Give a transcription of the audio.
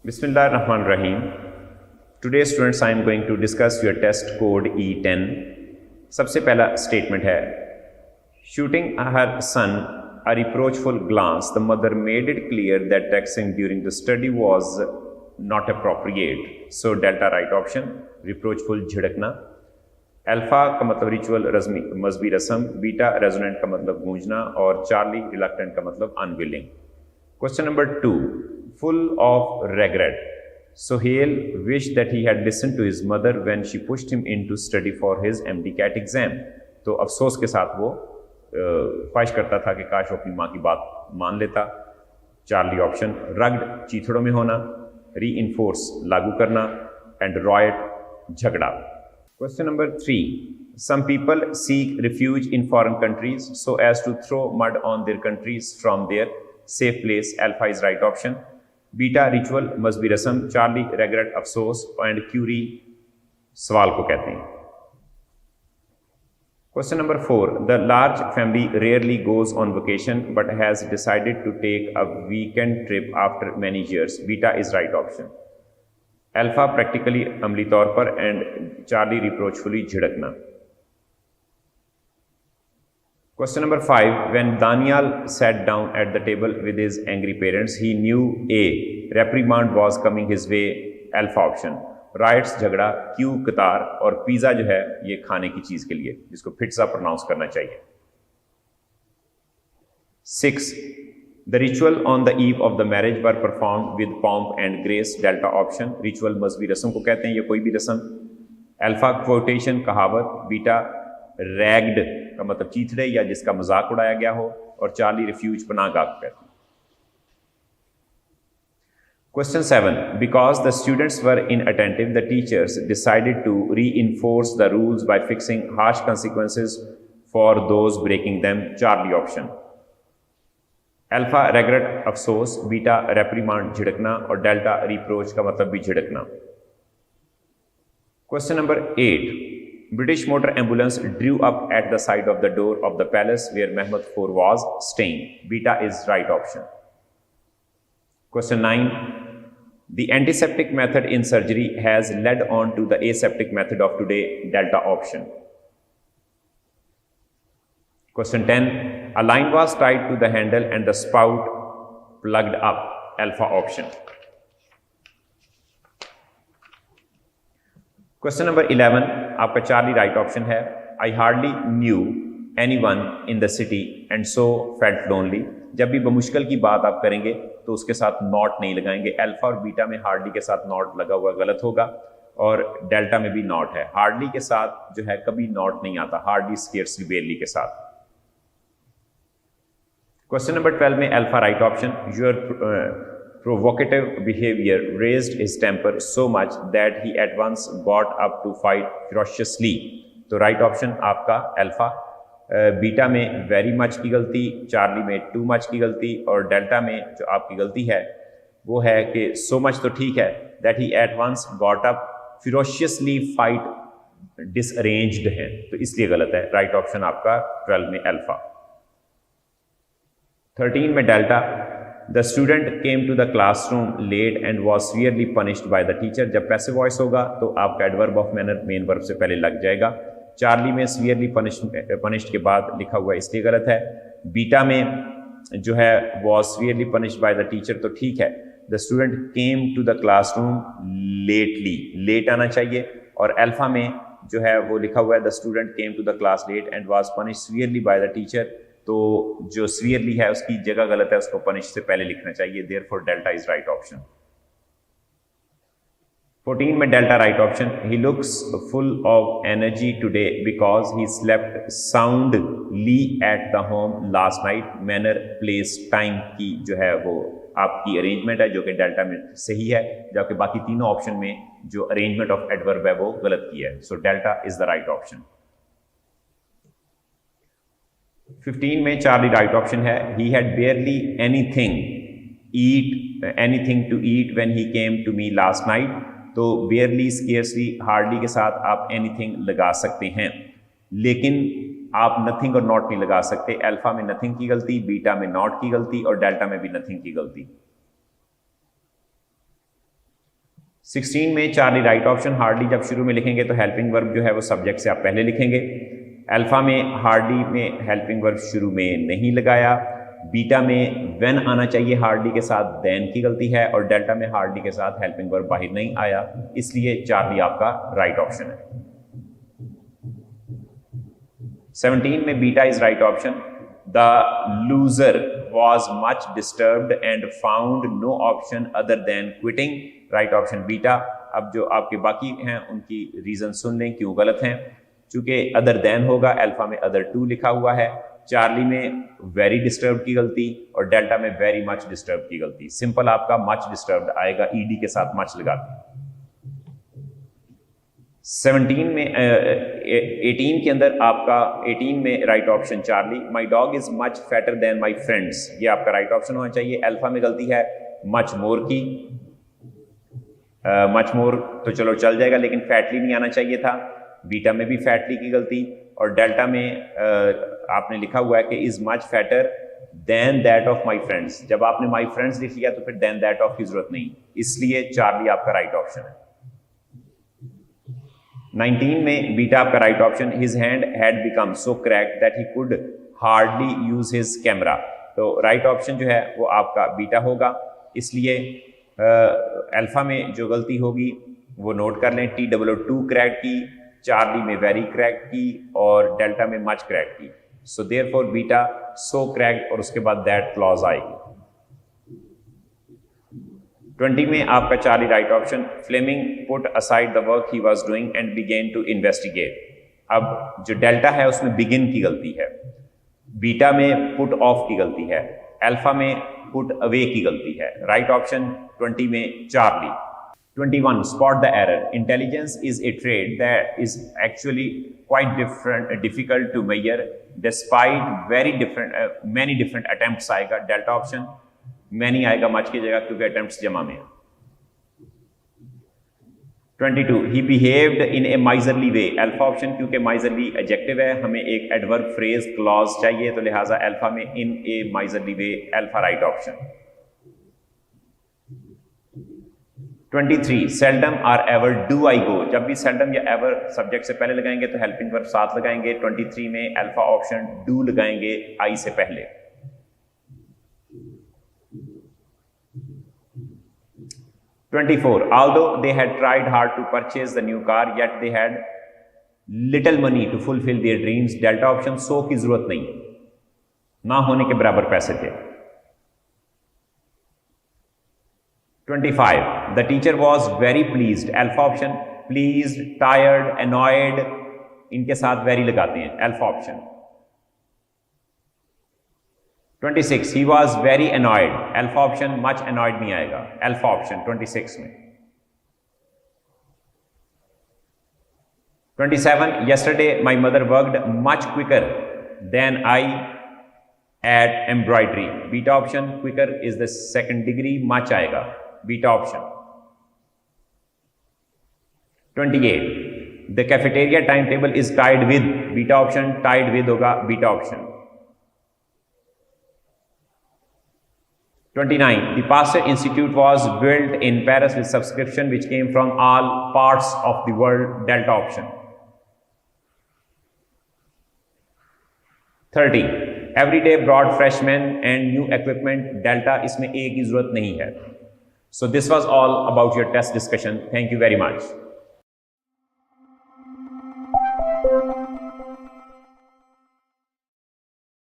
Bismillahirrahmanirrahim. Today students I am going to discuss your test code E10. सबसे पहला statement है, shooting her son a reproachful glance, the mother made it clear that texting during the study was not appropriate. So delta right option, reproachful झिड़कना. Alpha का मतलब ritual मजहबी रस्म, beta resonant का मतलब गूंजना और चार्ली रिलक्टेंट का मतलब unwilling. Question number 2, full of regret. Sohail wished that he had listened to his mother when she pushed him into study for his MD-CAT exam. तो अफसोस के साथ वो ख्वाहिश करता था कि काश वो अपनी माँ की बात मान लेता. Charlie option. रग्ड चीथड़ों में होना, रीइंफोर्स लागू करना एंड रॉयट झगड़ा. Question number 3. Some people seek refuge in foreign countries so as to throw mud on their countries from their safe place. Alpha is right option. Beta ritual मजहबी रस्म, Charlie regret अफसोस and Curie सवाल को कहते हैं. Question number 4. The large family rarely goes on vacation but has decided to take a weekend trip after many years. Beta is right option. Alpha practically अमली तौर पर एंड चार्ली रिप्रोचफुली झिड़कना. Question number 5. When Daniyal sat down at the table with his angry parents he knew a reprimand was coming his way. Alpha option. Rights झगड़ा, queue कतार और pizza जो है ये खाने की चीज के लिए, जिसको पिज्जा प्रोनाउंस करना चाहिए. 6. The ritual on the eve of the marriage were performed with pomp and grace. Delta option. Ritual मजहबी रस्म को कहते हैं, ये कोई भी रस्म. अल्फा क्वोटेशन कहावत, बीटा रैग्ड का मतलब चीथड़े या जिसका मजाक उड़ाया गया हो और चार्ली रिफ्यूज पनाहगाह को कहते हैं. Question 7. Because the students were inattentive, the teachers decided to reinforce the rules by fixing harsh consequences for those breaking them. Charlie option. Alpha regret अफसोस, बीटा रेप्रीमांड झिड़कना और डेल्टा रिप्रोच का मतलब भी झिड़कना. Question number 8. British motor ambulance drew up at the side of the door of the palace where Mehmed IV was staying. Beta is right option. Question 9. The antiseptic method in surgery has led on to the aseptic method of today. Delta option. Question 10. A line was tied to the handle and the spout plugged up. Alpha option. Question number 11. आपका charlie right option है. I hardly knew anyone in the city and so felt lonely. जब भी बमुश्किल की बात आप करेंगे तो उसके साथ नॉट नहीं लगाएंगे. अल्फा और बीटा में हार्डली के साथ नॉट लगा हुआ गलत होगा और डेल्टा में भी नॉट है. हार्डली के साथ जो है कभी नॉट नहीं आता, हार्डली स्केर्सली बेरली के साथ. क्वेश्चन नंबर 12 में alpha right option. Your provocative behaviour raised his temper so much that he at once got up to fight ferociously. तो राइट ऑप्शन आपका अल्फा. बीटा में वेरी मच की गलती, Charlie में too much की गलती और डेल्टा में जो आपकी गलती है वो है कि सो मच तो ठीक है, that he at once got up ferociously fight disarranged है, तो इसलिए गलत है. राइट ऑप्शन आपका 12 में अल्फा. 13 में delta. The student came to the classroom late and was severely punished by the teacher. जब पैसिव वॉइस होगा तो आपका adverb of manner main verb से पहले लग जाएगा. चार्ली में सीवियरली पनिश्ड के बाद लिखा हुआ इसलिए गलत है. बीटा में जो है was severely punished by the teacher, तो ठीक है. The student came to the classroom lately, late आना चाहिए. और अल्फा में जो है वो लिखा हुआ है the student came to the class late and was punished severely by the teacher. तो जो सीवियरली है उसकी जगह गलत है, उसको पनिश से पहले लिखना चाहिए. Therefore delta is right option. 14 में delta right option. He looks full of energy today because he slept soundly at the home last night. Manner, place, time की जो है वो आपकी अरेंजमेंट है जो कि डेल्टा में सही है, जबकि बाकी तीनों ऑप्शन में जो अरेंजमेंट ऑफ एडवर्ब है वो गलत की है. So delta is the right option. 15 में चार्ली राइट ऑप्शन है. He had barely anything to eat when he came to me last night. तो बेयरली, स्केर्सली, हार्डली के साथ आप एनीथिंग लगा सकते हैं, लेकिन आप नथिंग और नॉट नहीं लगा सकते। अल्फा में नथिंग की गलती, बीटा में नॉट की गलती और डेल्टा में भी नथिंग की गलती। 16 में चार्ली राइट ऑप्शन। हार्डली जब शुरू में लिखेंगे तो हेल्पिंग वर्ब जो है वो सब्जेक्ट से आप पहले लिखेंगे। अल्फा में हार्डली में हेल्पिंग वर्ब शुरू में नहीं लगाया। बीटा में व्हेन आना चाहिए हार्डली के साथ, देन की गलती है। और डेल्टा में हार्डली के साथ हेल्पिंग वर्ब बाहर नहीं आया, इसलिए चार्ली आपका राइट ऑप्शन है। 17 में beta is right option. The loser was much disturbed and found no option other than quitting, right option beta. अब जो आपके बाकी हैं उनकी रीजन सुन लें क्यों गलत हैं। चूंकि अदर देन होगा, अल्फा में अदर टू लिखा हुआ है, चार्ली में वेरी डिस्टर्ब की गलती और डेल्टा में वेरी मच डिस्टर्ब की गलती। सिंपल आपका मच डिस्टर्ब्ड आएगा, ईडी के साथ मच लगाते। 17 में 18 के अंदर आपका 18 में right option charlie. My dog is much fatter than my friends, ये आपका राइट ऑप्शन होना चाहिए। अल्फा में गलती है मच मोर की, मच मोर तो चलो चल जाएगा, लेकिन फैटली नहीं आना चाहिए था। बीटा में भी फैटली की गलती और डेल्टा में आपने लिखा हुआ है कि is much fatter than that of my friends. जब आपने माई फ्रेंड्स लिख लिया तो फिर देन दैट ऑफ की जरूरत नहीं, इसलिए चार्ली आपका राइट ऑप्शन है। 19 में बीटा आपका right option. His hand had become so cracked that he could hardly use his camera, तो राइट ऑप्शन जो है वो आपका बीटा होगा। इसलिए अल्फा में जो गलती होगी वो नोट कर लें, TWO क्रैक की, चार्ली में वेरी क्रैक की और डेल्टा में मच क्रैक की। So therefore beta so cracked और उसके बाद दैट क्लॉज आएगी। 20 में आपका charlie right option. Fleming put aside the work he was doing and began to investigate. अब जो डेल्टा है उसमें बिगिन की गलती है, बीटा में पुट ऑफ की गलती है, अल्फा में पुट अवे की गलती है। राइट ऑप्शन 20 में Charlie. 21 spot the error. Intelligence is a trait that is actually quite difficult to measure despite many different attempts आएगा। डेल्टा ऑप्शन many आएगा मच की जगह क्योंकि attempts जमा में है। 22 he behaved in a miserly way। Alpha option क्योंकि miserly adjective है, हमें एक एडवर्ब फ्रेज क्लॉज चाहिए, तो लिहाजा अल्फा में in a miserly way, alpha right option. 23 seldom or ever do I go. जब भी सेल्डम या एवर सब्जेक्ट से पहले लगाएंगे तो हेल्पिंग वर्ब साथ लगाएंगे। 23 में अल्फा ऑप्शन डू लगाएंगे आई से पहले। 24 although they had tried hard to purchase the new car yet they had little money to fulfill their dreams। Delta option so की जरूरत नहीं, ना होने के बराबर पैसे थे। 25 the teacher was very pleased। Alpha option pleased, tired, annoyed, इनके साथ very लगाते हैं, alpha option. 26 he was very annoyed। Alpha option much annoyed नहीं आएगा, अल्फा ऑप्शन 26 में। 27 yesterday my mother worked much quicker than I at embroidery। Beta option quicker is the second degree, much आएगा, beta option. 28 the cafeteria timetable is tied with। Beta option tied with होगा, beta option. 29 the Pasteur Institute was built in Paris with subscription which came from all parts of the world, delta option. 30 every day brought freshmen and new equipment, delta इसमें ए की जरूरत नहीं है। So this was all about your test discussion. Thank you very much.